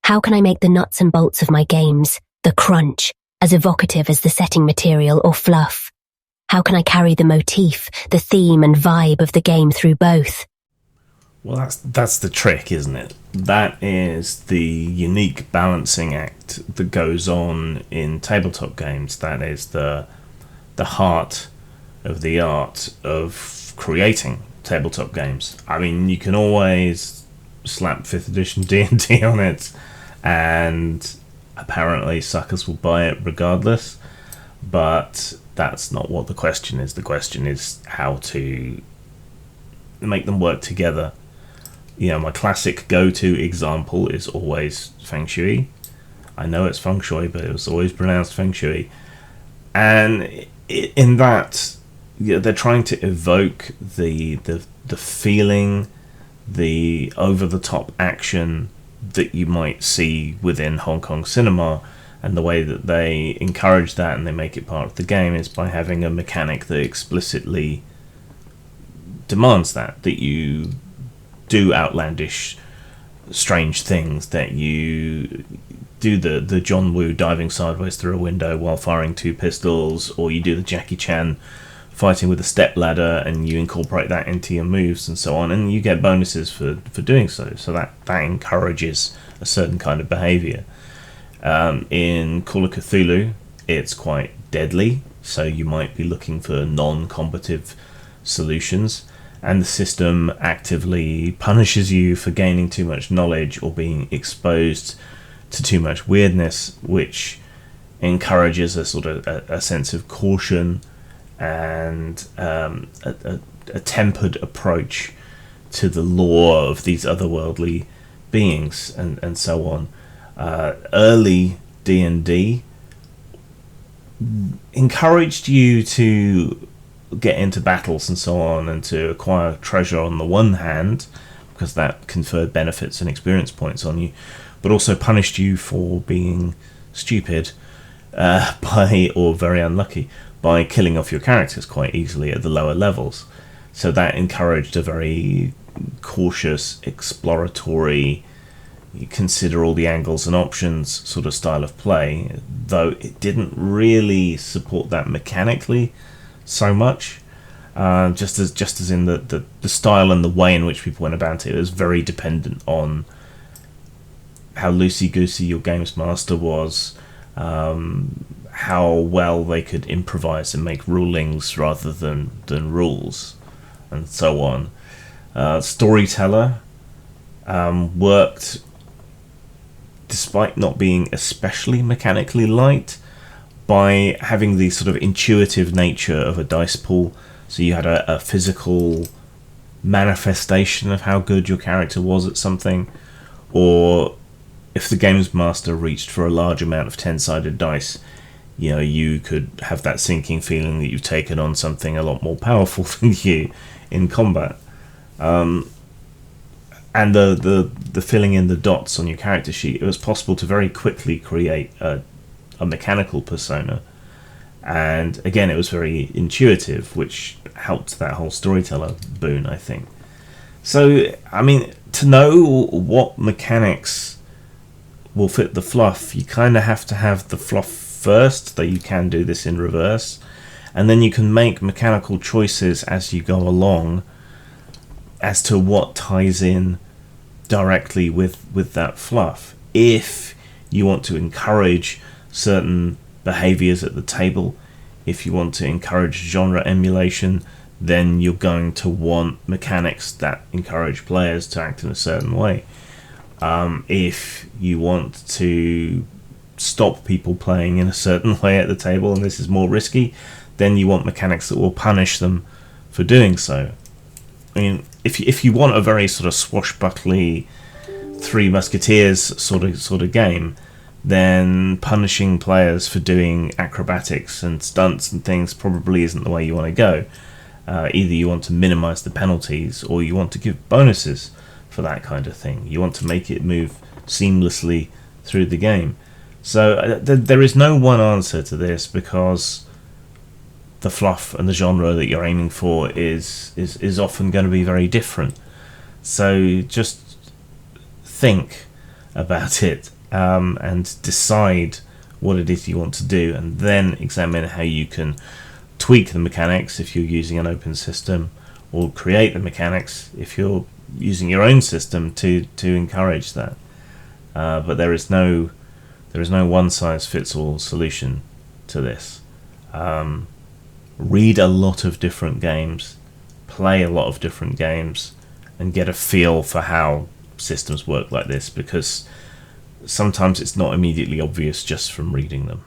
How can I make the nuts and bolts of my games, the crunch, as evocative as the setting material or fluff? How can I carry the motif, the theme and vibe of the game through both? Well, that's the trick, isn't it? That is the unique balancing act that goes on in tabletop games. That is the heart of the art of creating tabletop games. I mean, you can always slap 5th edition D&D on it, and apparently suckers will buy it regardless, but that's not what the question is. The question is how to make them work together. You know, my classic go-to example is always Feng Shui. I know it's Feng Shui, but it was always pronounced Feng Shui. And in that, you know, they're trying to evoke the feeling, the over-the-top action that you might see within Hong Kong cinema, and the way that they encourage that and they make it part of the game is by having a mechanic that explicitly demands that you do outlandish, strange things, that you do the John Woo diving sideways through a window while firing 2 pistols, or you do the Jackie Chan fighting with a step ladder and you incorporate that into your moves and so on, and you get bonuses for doing so. So that encourages a certain kind of behaviour. In Call of Cthulhu, it's quite deadly, so you might be looking for non-combative solutions, and the system actively punishes you for gaining too much knowledge or being exposed to too much weirdness, which encourages a sort of a sense of caution and a tempered approach to the lore of these otherworldly beings and so on. Early D&D encouraged you to get into battles and so on, and to acquire treasure on the one hand, because that conferred benefits and experience points on you, but also punished you for being stupid or very unlucky by killing off your characters quite easily at the lower levels. So that encouraged a very cautious, exploratory, you consider all the angles and options sort of style of play, though it didn't really support that mechanically so much. Just as in the style and the way in which people went about it was very dependent on how loosey-goosey your games master was, how well they could improvise and make rulings rather than rules, and so on. Storyteller worked, despite not being especially mechanically light, by having the sort of intuitive nature of a dice pool. So you had a physical manifestation of how good your character was at something, or if the games master reached for a large amount of 10-sided dice, you know, you could have that sinking feeling that you've taken on something a lot more powerful than you in combat. And the filling in the dots on your character sheet, it was possible to very quickly create a mechanical persona, and again it was very intuitive, which helped that whole storyteller boon, I think. So, I mean, to know what mechanics will fit the fluff, you kind of have to have the fluff first, though you can do this in reverse, and then you can make mechanical choices as you go along as to what ties in directly with that fluff. If you want to encourage certain behaviors at the table, if you want to encourage genre emulation, then you're going to want mechanics that encourage players to act in a certain way. If you want to stop people playing in a certain way at the table, and this is more risky, then you want mechanics that will punish them for doing so. I mean, if you want a very sort of swashbuckly Three Musketeers sort of game, then punishing players for doing acrobatics and stunts and things probably isn't the way you want to go. Either you want to minimize the penalties, or you want to give bonuses for that kind of thing. You want to make it move seamlessly through the game. So there is no one answer to this, because the fluff and the genre that you're aiming for is often going to be very different. So just think about it and decide what it is you want to do, and then examine how you can tweak the mechanics if you're using an open system, or create the mechanics if you're using your own system to encourage that. But there is no one-size-fits-all solution to this. Read a lot of different games, play a lot of different games, and get a feel for how systems work like this, because sometimes it's not immediately obvious just from reading them.